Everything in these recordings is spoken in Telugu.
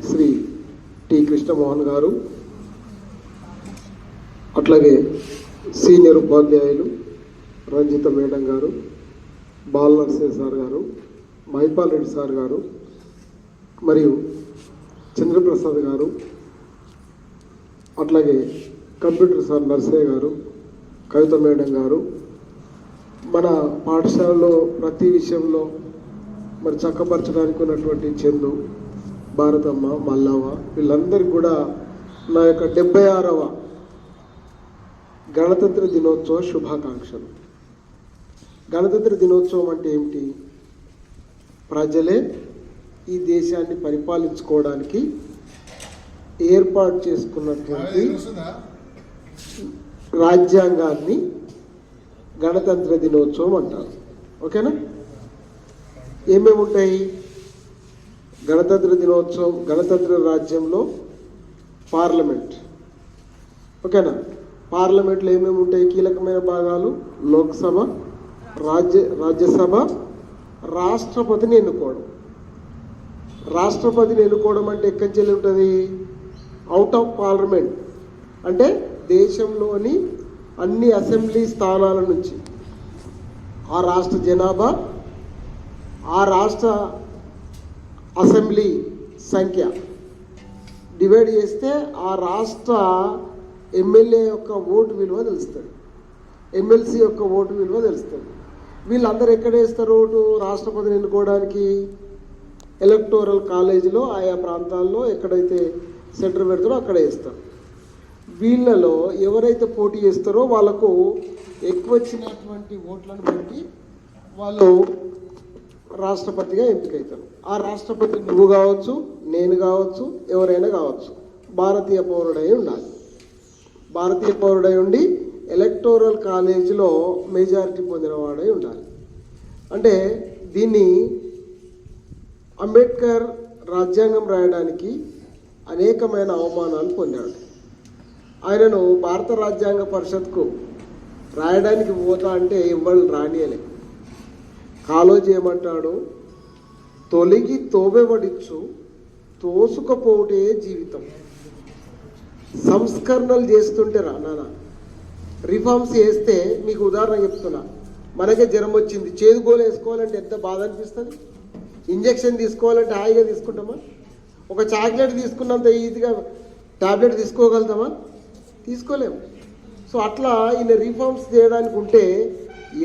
శ్రీ టి కృష్ణమోహన్ గారు, అట్లాగే సీనియర్ ఉపాధ్యాయులు రంజిత మేడం గారు, బాలనరసింహ సార్ గారు, మహిపాల్ రెడ్డి సార్ గారు, మరియు చంద్రప్రసాద్ గారు, అట్లాగే కంప్యూటర్ సార్ నర్సయ్య గారు, కవిత మేడం గారు, మన పాఠశాలలో ప్రతి విషయంలో మరి చక్కపరచడానికి ఉన్నటువంటి చందు, భారతమ్మ, మల్లవ్వ, వీళ్ళందరికీ కూడా నా యొక్క 76వ గణతంత్ర దినోత్సవ శుభాకాంక్షలు. గణతంత్ర దినోత్సవం అంటే ఏమిటి? ప్రజలే ఈ దేశాన్ని పరిపాలించుకోవడానికి ఏర్పాటు చేసుకున్నటువంటి రాజ్యాంగాన్ని గణతంత్ర దినోత్సవం అంటారు. ఓకేనా? ఏమేమి ఉంటాయి గణతంత్ర దినోత్సవం? గణతంత్ర రాజ్యంలో పార్లమెంట్. ఓకేనా? పార్లమెంట్లో ఏమేమి ఉంటాయి? కీలకమైన భాగాలు: లోక్సభ, రాజ్యసభ, రాష్ట్రపతిని ఎన్నుకోవడం. రాష్ట్రపతిని ఎన్నుకోవడం అంటే ఎక్కడి నుంచి ఉంటుంది? అవుట్ ఆఫ్ పార్లమెంట్, అంటే దేశంలోని అన్ని అసెంబ్లీ స్థానాల నుంచి. ఆ రాష్ట్ర జనాభా, ఆ రాష్ట్ర అసెంబ్లీ సంఖ్య డివైడ్ చేస్తే ఆ రాష్ట్ర ఎమ్మెల్యే యొక్క ఓటు విలువ తెలుస్తుంది, ఎమ్మెల్సీ యొక్క ఓటు విలువ తెలుస్తుంది. వీళ్ళందరూ ఎక్కడ వేస్తారు ఓటు? రాష్ట్రపతిని ఎన్నుకోవడానికి ఎలక్టోరల్ కాలేజీలో ఆయా ప్రాంతాల్లో ఎక్కడైతే సెంటర్ పెడతారో అక్కడ వేస్తారు. వీళ్ళలో ఎవరైతే పోటీ చేస్తారో వాళ్ళకు ఎక్కువ వచ్చినటువంటి ఓట్లను బట్టి వాళ్ళు రాష్ట్రపతిగా ఎంపికవుతారు. ఆ రాష్ట్రపతి నువ్వు కావచ్చు, నేను కావచ్చు, ఎవరైనా కావచ్చు. భారతీయ పౌరుడై ఉండాలి. భారతీయ పౌరుడై ఉండి ఎలక్టోరల్ కాలేజీలో మెజారిటీ పొందినవాడై ఉండాలి. అంటే దీన్ని అంబేద్కర్ రాజ్యాంగం రాయడానికి అనేకమైన అవమానాలు పొందాడు. ఆయనను భారత రాజ్యాంగ పరిషత్కు రాయడానికి పోతా అంటే ఇవ్వడు, రానియలే. కాలోజీ ఏమంటాడు? తొలగి తోబెవడిచ్చు, తోసుకపోటే జీవితం. సంస్కరణలు చేస్తుంటే నాన్న, రిఫార్మ్స్ చేస్తే, మీకు ఉదాహరణ చెప్తున్నా, మనకే జ్వరం వచ్చింది, చేదుగోలు వేసుకోవాలంటే ఎంత బాధ అనిపిస్తుంది? ఇంజెక్షన్ తీసుకోవాలంటే హాయిగా తీసుకుంటామా? ఒక చాక్లెట్ తీసుకున్నంత ఈజీగా టాబ్లెట్ తీసుకోగలుగుతామా? తీసుకోలేము. సో అట్లా ఈయన రిఫార్మ్స్ చేయడానికి ఉంటే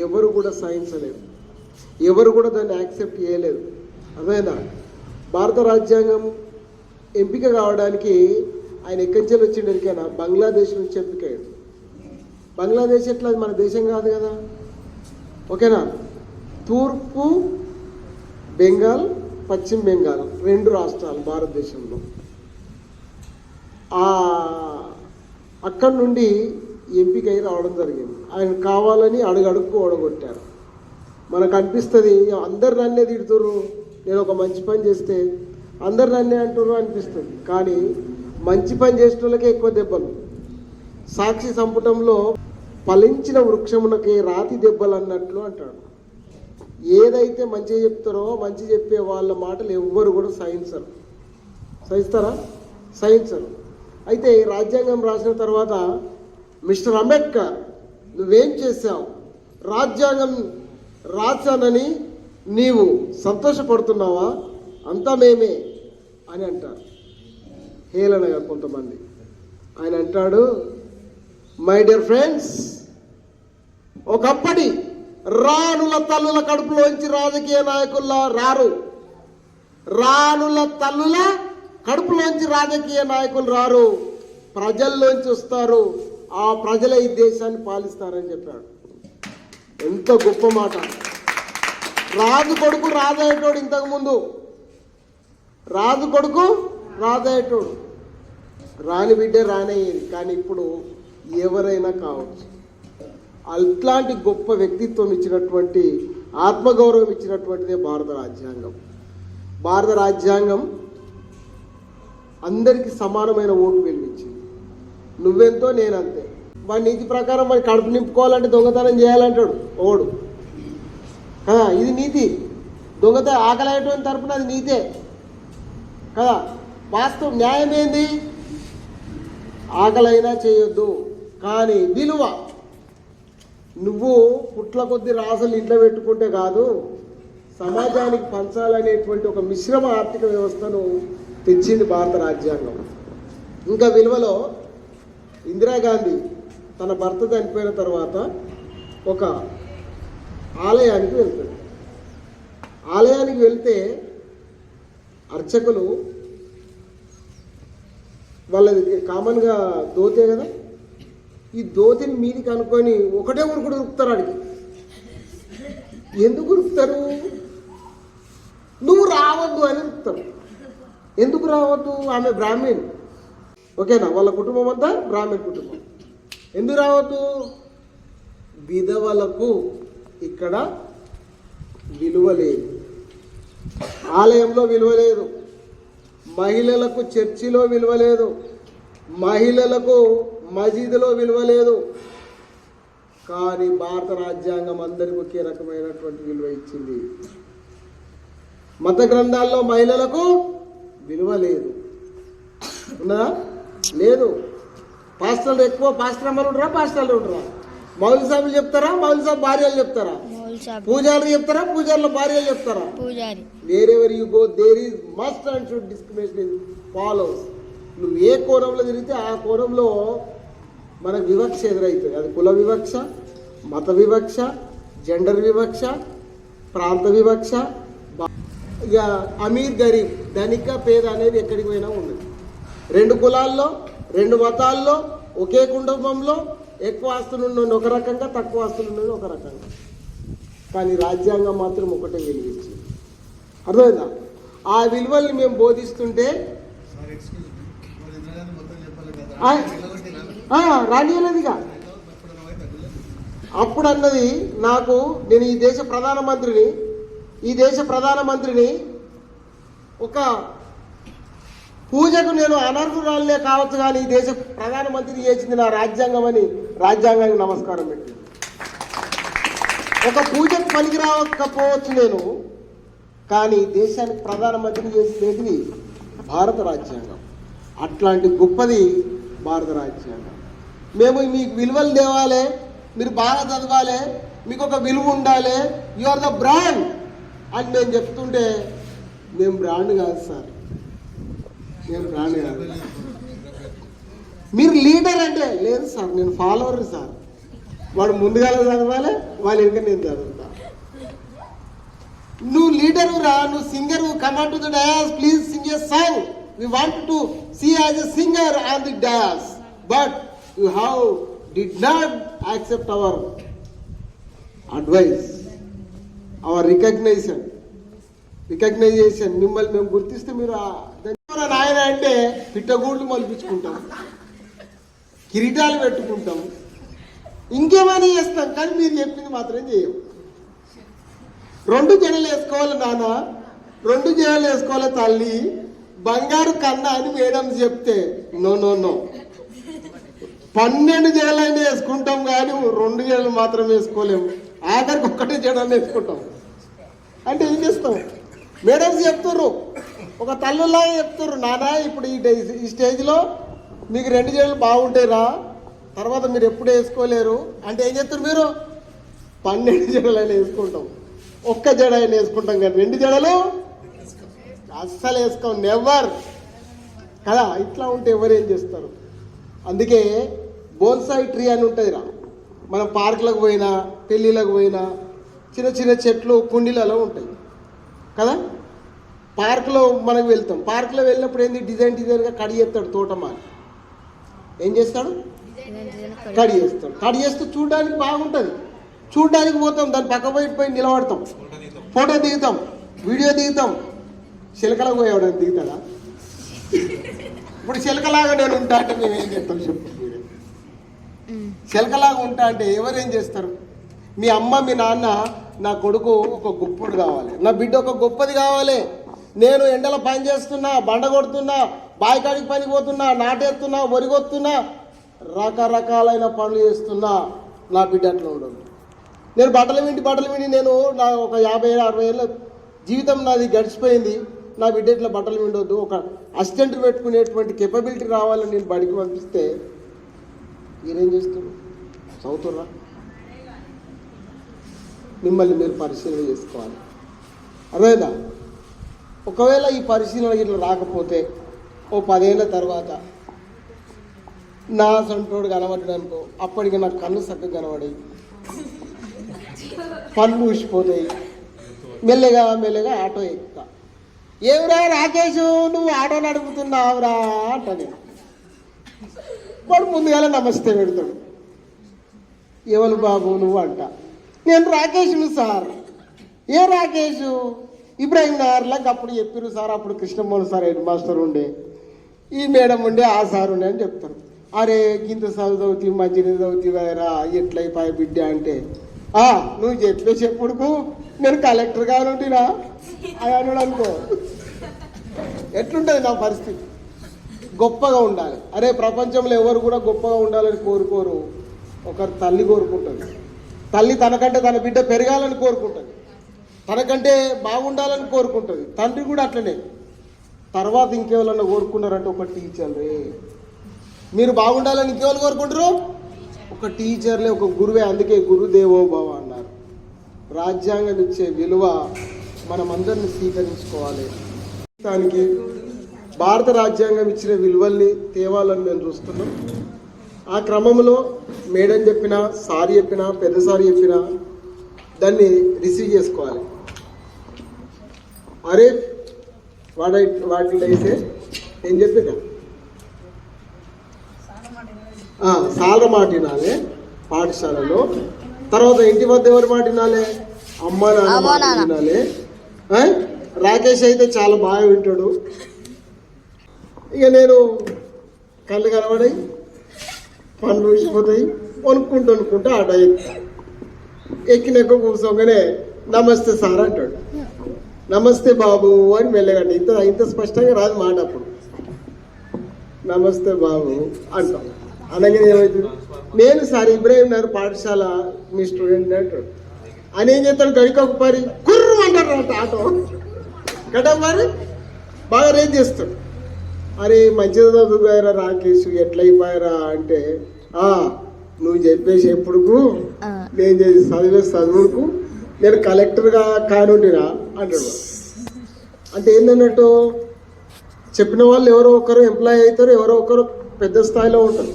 ఎవరు కూడా సహించలేరు, ఎవరు కూడా దాన్ని యాక్సెప్ట్ చేయలేరు. అదేనా? భారత రాజ్యాంగం ఎంపిక కావడానికి ఆయన ఎక్కడి నుంచి వచ్చిండరికైనా బంగ్లాదేశ్ నుంచి ఎంపికయ్యాడు. బంగ్లాదేశ్ ఎట్లా? అది మన దేశం కాదు కదా. ఓకేనా? తూర్పు బెంగాల్, పశ్చిమ బెంగాల్ 2 రాష్ట్రాలు భారతదేశంలో. అక్కడి నుండి ఎంపికై రావడం జరిగింది. ఆయన కావాలని అడుగడుక్కు ఓడగొట్టారు. మనకు అనిపిస్తుంది అందరు నన్నే తిడుతుర్రు, నేను ఒక మంచి పని చేస్తే అందరు నన్నే అంటుర్రు అనిపిస్తుంది. కానీ మంచి పని చేసిన వాళ్ళకే ఎక్కువ దెబ్బలు. సాక్షి సంపుటంలో ఫలించిన వృక్షమునకే రాతి దెబ్బలు అన్నట్లు అంటాడు. ఏదైతే మంచిగా చెప్తారో, మంచి చెప్పే వాళ్ళ మాటలు ఎవ్వరు కూడా సహించరు. సహిస్తారా? సహించరు. అయితే రాజ్యాంగం రాసిన తర్వాత, మిస్టర్ అంబేద్కర్ నువ్వేం చేశావు? రాజ్యాంగం రాశానని నీవు సంతోషపడుతున్నావా? అంతా మేమే అని అంటారు హేళనగా కొంతమంది. ఆయన అంటాడు, మై డియర్ ఫ్రెండ్స్, ఒకప్పటి రాణుల తల్లుల కడుపులోంచి రాజకీయ నాయకుల్లా రారు. రాణుల తల్లుల కడుపులోంచి రాజకీయ నాయకులు రారు, ప్రజల్లోంచి వస్తారు. ఆ ప్రజలే ఈ దేశాన్ని పాలిస్తారని చెప్పాడు. ఎంత గొప్ప మాట! రాజు కొడుకు రాజయ్యేటోడు. ఇంతకుముందు రాజు కొడుకు రాజయ్యేటోడు, రాని బిడ్డే రానయ్యేది. కానీ ఇప్పుడు ఎవరైనా కావచ్చు. అట్లాంటి గొప్ప వ్యక్తిత్వం ఇచ్చినటువంటి, ఆత్మగౌరవం ఇచ్చినటువంటిదే భారత రాజ్యాంగం. భారత రాజ్యాంగం అందరికీ సమానమైన ఓటు వెలిగించింది. నువ్వెంతో నేనంతే. వాడి నీతి ప్రకారం వాడి కడుపు నింపుకోవాలంటే దొంగతనం చేయాలంటాడు ఓడు. ఇది నీతి. దొంగత ఆకలి అయ్యేటువంటి తరపున అది నీతే కదా. వాస్తవం న్యాయం ఏంది? ఆకలైనా చేయొద్దు, కానీ విలువ నువ్వు పుట్ల కొద్ది రాసులు ఇంట్లో పెట్టుకుంటే కాదు, సమాజానికి పంచాలనేటువంటి ఒక మిశ్రమ ఆర్థిక వ్యవస్థను తెచ్చింది భారత రాజ్యాంగం. ఇంకా విలువలో ఇందిరాగాంధీ తన భర్త చనిపోయిన తర్వాత ఒక ఆలయానికి వెళ్తాడు. ఆలయానికి వెళ్తే అర్చకులు వాళ్ళది కామన్గా దోతే కదా, ఈ దోతిని మీదికి అనుకొని ఒకటే ఉరుకుడు ఉరుకుతారు. అడిగి ఎందుకు ఉరుకుతారు? నువ్వు రావద్దు అని ఉరుకుతారు. ఎందుకు రావద్దు? ఆమె బ్రాహ్మణ్, ఓకేనా? వాళ్ళ కుటుంబం అంతా బ్రాహ్మణ్ కుటుంబం. ఎందుకు రావద్దు? విధవలకు ఇక్కడ విలువ లేదు, ఆలయంలో విలువ లేదు, మహిళలకు చర్చిలో విలువ లేదు, మహిళలకు మసీదులో విలువ లేదు. కానీ భారత రాజ్యాంగం అందరికీ ఒకే రకమైనటువంటి విలువ ఇచ్చింది. మత గ్రంథాల్లో మహిళలకు విలువ లేదు, ఉన్నా లేదు. పాస్టర్లు ఎక్కువ పాస్టర్ అమ్మలు ఉంటారా, పాస్టర్లు ఉంటారా? మౌలి సాబులు చెప్తారా, మౌలి సాబ్ భార్యలు చెప్తారా? పూజారులు చెప్తారా, పూజారుల భార్యలు చెప్తారా? Wherever you go there is must and should discrimination follows. నువ్వు ఏ కోణంలో తిరిగితే ఆ కోణంలో మనకు వివక్ష ఎదురవుతుంది. అది కుల వివక్ష, మత వివక్ష, జెండర్ వివక్ష, ప్రాంత వివక్ష. ఇక అమీర్ గరీబ్, ధనిక పేద అనేది ఎక్కడికి పోయినా ఉన్నది. రెండు కులాల్లో, రెండు మతాల్లో, ఒకే కుటుంబంలో ఎక్కువ ఆస్తులు ఉన్నది ఒక రకంగా, తక్కువ ఆస్తులు ఉన్నది ఒక రకంగా. కానీ రాజ్యాంగం మాత్రం ఒకటే వెలిగించింది. అర్థమైందా? ఆ విలువల్ని మేము బోధిస్తుంటే రానియలేదుగా. అప్పుడు అన్నది నాకు, నేను ఈ దేశ ప్రధానమంత్రిని ఒక పూజకు నేను అనర్హురాలే కావచ్చు, కానీ ఈ దేశ ప్రధానమంత్రి చేసింది నా రాజ్యాంగం అని రాజ్యాంగానికి నమస్కారం పెట్టింది. ఒక పూజకు పనికి రాకపోవచ్చు నేను, కానీ దేశానికి ప్రధానమంత్రిని చేసింది భారత రాజ్యాంగం. అట్లాంటి గొప్పది భారత రాజ్యాంగం. మేము మీకు విలువలు తేవాలి, మీరు బాగా చదవాలి, మీకు ఒక విలువ ఉండాలి, యు ఆర్ ద బ్రాండ్ అని నేను చెప్తుంటే, మేము బ్రాండ్ కాదు సార్, నేను బ్రాండ్ కాదు. మీరు లీడర్ అంటే, లేదు సార్ నేను ఫాలోవర్ సార్. వాడు ముందుగా చదవాలి, వాళ్ళ ఇంకా నేను చదువుతా. నువ్వు లీడరు రా, నువ్వు singer, command to the dais, please sing a song. We want to see as a singer on the dais, but you did not accept our advice, our recognition. మిమ్మల్ని మేము గుర్తిస్తే మీరు నాయన అంటే పిట్టగూళ్ళు మలిపించుకుంటాం, కిరీటాలు పెట్టుకుంటాం, ఇంకేమైనా చేస్తాం, కానీ మీరు చెప్పింది మాత్రం చేయం. 2 జడలు వేసుకోవాలి నాన్న, 2 జడలు వేసుకోవాలి తల్లి, బంగారు కన్నా అని మేడం చెప్తే నో 12 జడలైనా వేసుకుంటాం, కానీ 2 జడలు మాత్రం వేసుకోలేము. ఆఖరికి 1 జడని వేసుకుంటాం. అంటే ఏం చేస్తాం? మేడమ్స్ చెప్తుర్రు, ఒక తల్లులాగా చెప్తుర్రు, నాన్న ఇప్పుడు ఈ స్టేజ్లో మీకు 2 జడలు బాగుంటాయి రా, తర్వాత మీరు ఎప్పుడు వేసుకోలేరు అంటే ఏం చెప్తారు? మీరు 12 జడలైనా వేసుకుంటాం, 1 జడ అయినా వేసుకుంటాం, కానీ 2 జడలు అస్సలు వేసుకోం, నెవర్ కదా. ఇట్లా ఉంటే ఎవరు ఏం చేస్తారు? అందుకే బోన్సాయి ట్రీ అని ఉంటుంది రా. మనం పార్కులకు పోయినా, పెళ్ళిళ్ళకు పోయినా, చిన్న చెట్లు కుండీలలో ఉంటాయి కదా. పార్కులో మనం వెళ్తాం, పార్కులో వెళ్ళినప్పుడు ఏంది, డిజైన్గా కడి చేస్తాడు తోటమాలి. ఏం చేస్తాడు? కడి చేస్తూ చూడడానికి బాగుంటుంది, చూడడానికి పోతాం, దాని పక్క పోయి నిలబడతాం, ఫోటో దిగుతాం, వీడియో దిగుతాం. చిలకలకు పోయేవాడు దిగుతాడా? ఇప్పుడు చిలకలాగా నేను ఉంటా అంటే మేము ఏం చేస్తాం చెప్పు? చిలకలాగా ఉంటా అంటే ఎవరేం చేస్తారు? మీ అమ్మ మీ నాన్న, నా కొడుకు ఒక గొప్పడు కావాలి, నా బిడ్డ ఒక గొప్పది కావాలి, నేను ఎండలో పని చేస్తున్నా, బండ కొడుతున్నా, బాయికాడికి పని పోతున్నా, నాటేస్తున్నా, వరిగొత్తున్నా, రకరకాలైన పనులు చేస్తున్నా, నా బిడ్డ అట్లా ఉండదు. నేను బట్టలు విండి నేను నా ఒక 50-60 ఏళ్ళ జీవితం నాది గడిచిపోయింది, నా బిడ్డ ఇట్లా బట్టలు విండొద్దు, ఒక అసిస్టెంట్ పెట్టుకునేటువంటి కెపబిలిటీ రావాలని నేను బడికి పంపిస్తే మీరేం చేస్తున్నారు? చదువుతున్నా? మిమ్మల్ని మీరు పరిశీలన చేసుకోవాలి. అదేనా? ఒకవేళ ఈ పరిశీలన ఇట్లా రాకపోతే ఓ 10 ఏళ్ళ తర్వాత నా సొంటోడు కనబడ్డాడు అనుకో, అప్పటికి నాకు కన్ను చక్కగా కనబడాయి, పళ్ళు ఊసిపోతాయి, మెల్లగా మెల్లగా ఆటో ఎక్కుతా. ఏమిరా రాకేష్, నువ్వు ఆటో నడుపుతున్నావురా అంట. నేను వాడు ముందుగానే నమస్తే పెడతాడు. ఎవరు బాబు నువ్వు అంట. నేను రాకేష్ను సార్. ఏ రాకేష్? ఇబ్రాహిం నగర్లో అప్పుడు చెప్పారు సార్, అప్పుడు కృష్ణమోహన్ సార్ హెడ్ మాస్టర్ ఉండే, ఈ మేడం ఉండే, ఆ సార్ ఉండే అని చెప్తారు. అరే ఇంత చదువుతావు మంచిగా చదువుతావారా, ఎట్లయిపోయి బిడ్డ అంటే, నువ్వు చెప్పేసి ఎప్పుడుకు నేను కలెక్టర్ కావాలంటినా అని అన్నాడు అనుకో. ఎట్లుంటుంది నా పరిస్థితి? గొప్పగా ఉండాలి. అరే ప్రపంచంలో ఎవరు కూడా గొప్పగా ఉండాలని కోరుకోరు. ఒకరు తల్లి కోరుకుంటుంది. తల్లి తనకంటే తన బిడ్డ పెరగాలని కోరుకుంటుంది, తనకంటే బాగుండాలని కోరుకుంటుంది. తండ్రి కూడా అట్లనే. తర్వాత ఇంకెవరన్నా కోరుకున్నారంటే ఒక టీచర్లే. మీరు బాగుండాలని ఇంకెవరు కోరుకుంటారు? ఒక టీచర్లే, ఒక గురువే. అందుకే గురుదేవో భవ అన్నారు. రాజ్యాంగం ఇచ్చే విలువ మనమందరిని స్వీకరించుకోవాలి. దానికి భారత రాజ్యాంగం ఇచ్చిన విలువల్ని తేవాలని మేము చూస్తున్నాం. ఆ క్రమంలో మేడం చెప్పినా, సార్ చెప్పినా, పెద్ద సార్ చెప్పినా దాన్ని రిసీవ్ చేసుకోవాలి. అరే వాటిలో అయితే ఏం చెప్పినా సాల మాట వినాలి పాఠశాలలో. తర్వాత ఇంటి వద్ద ఎవరి మాట వినాలి? అమ్మ నాన్న మాట వినాలి. రాకేష్ అయితే చాలా బాగా వింటాడు. ఇక నేను కళ్ళు కనబడాయి, పనులు ఊసిపోతాయి, వణుక్కుంటూ ఆట ఎక్కినాక కూర్చోగానే నమస్తే సార్ అంటాడు, నమస్తే బాబు అని మెల్లగండి. ఇంత స్పష్టంగా రాదు మాట. అప్పుడు నమస్తే బాబు అంటాం. అనగానే ఏమవుతుంది? నేను సార్ ఇబ్రాహిం నగర్ పాఠశాల మీ స్టూడెంట్ అంటాడు. అని ఏం చేస్తాడు? గడికొక పరి కుర్రు అంటాడు అంట ఆటో గడ్డ మరి బాగా రేంజ్ చేస్తాడు. అరే మంచిగా చదువుకోయారా రాకేష్, ఎట్లయిపోయారా అంటే, నువ్వు చెప్పేసి ఎప్పుడుకు నేను చేసి చదువుకు నేను కలెక్టర్గా కానుండినా అంటాడు. అంటే ఏంటన్నట్టు, చెప్పిన వాళ్ళు ఎవరో ఒకరు ఎంప్లాయ్ అవుతారు, ఎవరో ఒకరు పెద్ద స్థాయిలో ఉంటారు.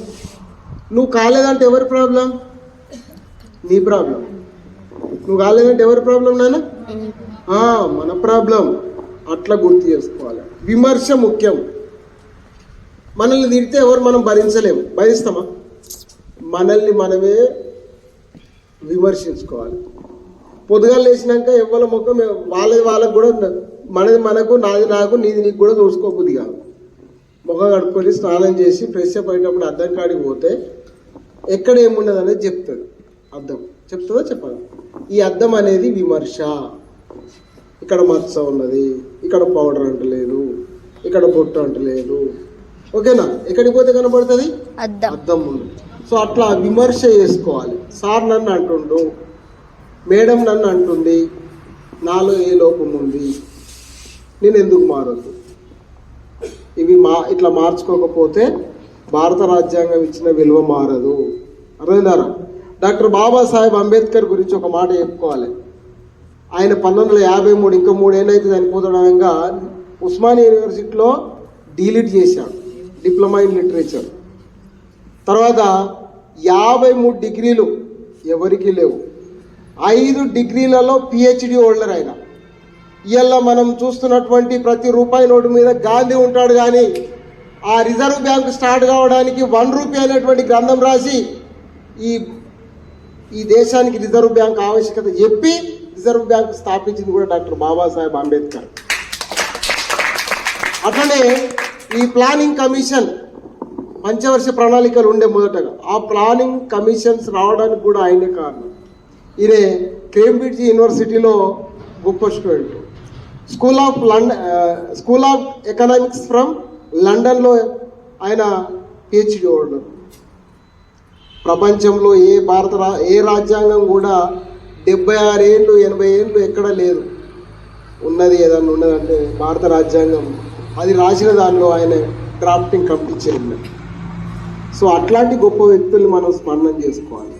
నువ్వు కాలేదంటే ఎవరి ప్రాబ్లం? నీ ప్రాబ్లం. నువ్వు కాలేదంటే ఎవరి ప్రాబ్లం నాన్న? మన ప్రాబ్లం. అట్లా గుర్తు చేసుకోవాలి. విమర్శ ముఖ్యం. మనల్ని తిడితే ఎవరు మనం భరించలేము. భరిస్తామా? మనల్ని మనమే విమర్శించుకోవాలి. పొద్దుగా లేచినాక ఎవరి ముఖం వాళ్ళకి కూడా మనది మనకు, నాది నాకు, నీది నీకు కూడా చూసుకోబుద్ది కాదు. ముఖం కడుక్కొని స్నానం చేసి ఫ్రెష్ అప్ అయినప్పుడు అద్దం కాడికి పోతే ఎక్కడ ఏమున్నది అనేది చెప్తుంది. అద్దం చెప్తుందో చెప్పదు. ఈ అద్దం అనేది విమర్శ. ఇక్కడ మచ్చ ఉన్నది, ఇక్కడ పౌడర్ అంటలేదు, ఇక్కడ బొట్టు అంటలేదు, ఓకేనా? ఎక్కడికి పోతే కనబడుతుంది? అద్దం ఉంది. సో అట్లా విమర్శ చేసుకోవాలి. సార్ నన్ను అంటుండు, మేడం నన్ను అంటుంది, నాలో ఏ లోపం ఉంది, నేను ఎందుకు మారొద్దు? ఇవి ఇట్లా మార్చుకోకపోతే భారత రాజ్యాంగం ఇచ్చిన విలువ మారదు. అర్థమైందారా? డాక్టర్ బాబాసాహెబ్ అంబేద్కర్ గురించి ఒక మాట చెప్పుకోవాలి. ఆయన 1953, ఇంకా 3 ఏళ్ళు అయితే చనిపోతుండగా ఉస్మానియా యూనివర్సిటీలో డీలిట్ చేశాడు, డిప్లొమా ఇన్ లిటరేచర్. తర్వాత 53 డిగ్రీలు ఎవరికి లేవు. 5 డిగ్రీలలో పిహెచ్డి హోల్డర్ ఆయన. ఇవాళ మనం చూస్తున్నటువంటి ప్రతి రూపాయి నోటు మీద గాంధీ ఉంటాడు, కానీ ఆ రిజర్వ్ బ్యాంక్ స్టార్ట్ కావడానికి 1 రూపాయి అనేటువంటి గ్రంథం రాసి ఈ దేశానికి రిజర్వ్ బ్యాంక్ ఆవశ్యకత చెప్పి రిజర్వ్ బ్యాంక్ స్థాపించింది కూడా డాక్టర్ బాబాసాహెబ్ అంబేద్కర్. అట్లనే ఈ ప్లానింగ్ కమిషన్ పంచవర్ష ప్రణాళికలు ఉండే మొదటగా, ఆ ప్లానింగ్ కమిషన్స్ రావడానికి కూడా ఆయనే కారణం. ఈయన కేంబ్రిడ్జ్ యూనివర్సిటీలో గొప్ప student. School of economics from లండన్లో ఆయన పిహెచ్డి హోల్డర్. ప్రపంచంలో ఏ రాజ్యాంగం కూడా 76 ఏళ్ళు 80 ఏళ్ళు ఎక్కడ లేదు. ఉన్నది ఏదన్నా ఉన్నదంటే భారత రాజ్యాంగం అది రాసిన దానిలో ఆయన డ్రాఫ్టింగ్ కమిటీ చైర్మన్. సో అట్లాంటి గొప్ప వ్యక్తుల్ని మనం స్మరణం చేసుకోవాలి.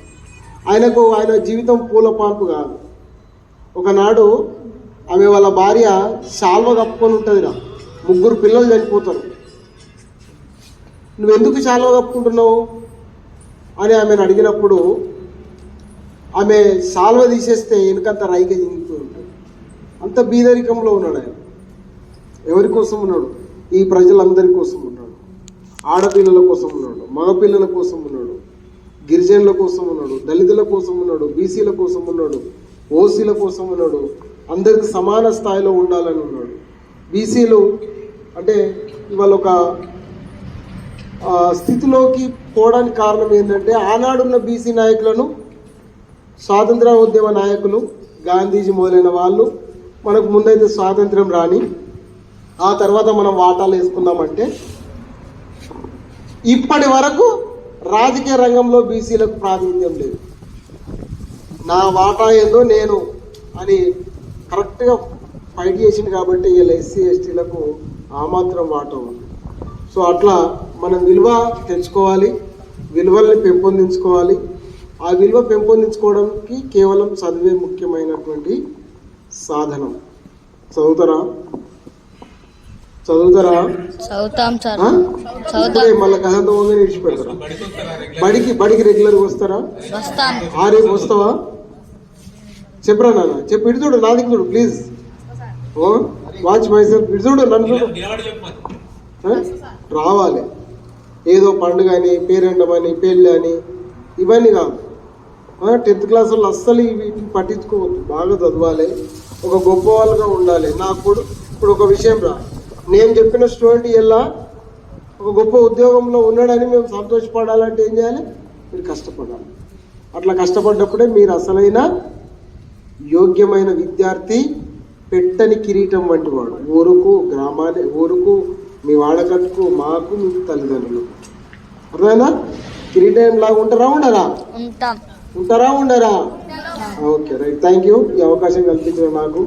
ఆయన జీవితం పూల పాన్పు కాదు. ఒకనాడు ఆమె వాళ్ళ భార్య శాల్వ కప్పుకొని ఉంటుందిరా, 3 పిల్లలు చనిపోతారు. నువ్వెందుకు శాల్వ కప్పుకుంటున్నావు అని ఆమెను అడిగినప్పుడు ఆమె శాల్వ తీసేస్తే వెనుకంత రైక జింగిపోయి ఉంటుంది. అంత బీదరికంలో ఉన్నాడు ఆయన. ఎవరి కోసం ఉన్నాడు? ఈ ప్రజలందరి కోసం ఉన్నాడు. ఆడపిల్లల కోసం ఉన్నాడు, మగపిల్లల కోసం ఉన్నాడు, గిరిజనుల కోసం ఉన్నాడు, దళితుల కోసం ఉన్నాడు, బీసీల కోసం ఉన్నాడు, ఓసీల కోసం ఉన్నాడు. అందరికి సమాన స్థాయిలో ఉండాలని ఉన్నాడు. బీసీలు అంటే ఇవాళ ఒక స్థితిలోకి పోవడానికి కారణం ఏంటంటే ఆనాడున్న బీసీ నాయకులను, స్వాతంత్ర ఉద్యమ నాయకులు, గాంధీజీ మొదలైన వాళ్ళు మనకు ముందైతే స్వాతంత్రం రాని ఆ తర్వాత మనం వాటాలు వేసుకున్నామంటే ఇప్పటి వరకు రాజకీయ రంగంలో బీసీలకు ప్రాతినిధ్యం లేదు. నా వాటా ఏందో నేను అని కరెక్ట్గా ఫైట్ చేసింది కాబట్టి వీళ్ళ ఎస్సీ ఎస్టీలకు ఆ మాత్రం వాటా ఉంది. సో అట్లా మనం విలువ తెచ్చుకోవాలి, విలువల్ని పెంపొందించుకోవాలి. ఆ విలువ పెంపొందించుకోవడానికి కేవలం చదివే ముఖ్యమైనటువంటి సాధనం. చదువుతారా? మళ్ళీ కథంతో విడిచిపెడతారా? బడికి రెగ్యులర్గా వస్తారా? రేపు వస్తావా? చెప్పరా నాన్న, చెప్పు. ఇటు చూడు, నా దిక్కు చూడు ప్లీజ్. Watch my self. ఇటు చూడు, నన్ను చూడు. రావాలి. ఏదో పండుగ అని, పేరెండం అని, పెళ్ళి అని ఇవన్నీ కాదు. 10th క్లాస్ వాళ్ళు అస్సలు వీటిని పట్టించుకోవద్దు. బాగా చదవాలి, ఒక గొప్ప వాళ్ళుగా ఉండాలి. నాకు కూడా ఇప్పుడు ఒక విషయం రా, నేను చెప్పిన స్టూడెంట్ ఇలా ఒక గొప్ప ఉద్యోగంలో ఉన్నాడని మేము సంతోషపడాలంటే ఏం చేయాలి? మీరు కష్టపడాలి. అట్లా కష్టపడ్డప్పుడే మీరు అసలైన యోగ్యమైన విద్యార్థి, పెట్టని కిరీటం వంటి వాడు. ఊరుకు, ఊరుకు, మీ వాడకట్టుకు, మాకు, మీ తల్లిదండ్రులు. అర్థమైనా? కిరీటం లాగా ఉంటారా ఉండరా? Okay right. థ్యాంక్ యూ ఈ అవకాశం కల్పించిన నాకు.